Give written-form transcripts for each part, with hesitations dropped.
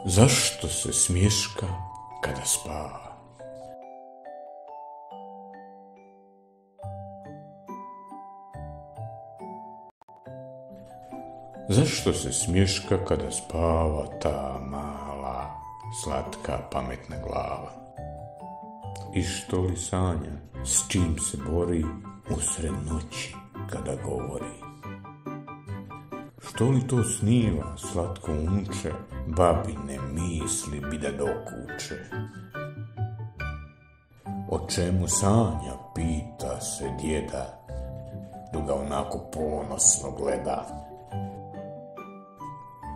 Zašto se smješka kada spava? Zašto se smješka kada spava ta mala, slatka, pametna glava? I što li sanja, s čim se bori usred noći kada govori? Što li to sniva, slatko umče, babine misli bi da dokuče? O čemu sanja, pita se djeda, dok ga onako ponosno gleda.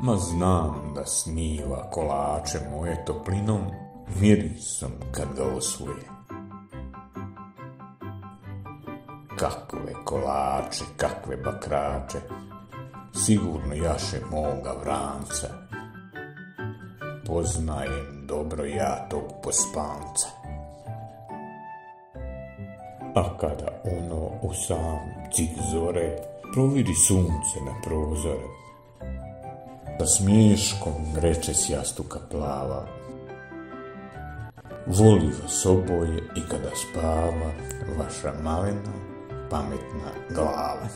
Ma znam da sniva kolače moje toplinom, mirisom kad ga osvoje. Kakve kolače, kakve bakrače, sigurno jaše moga vranca. Poznajem dobro ja tog pospanca. A kada ono u sam cik zore proviri sunce na prozore, sa smiješkom reče s jastuka plava: voli vas oboje i kada spava vaša malena pametna glava.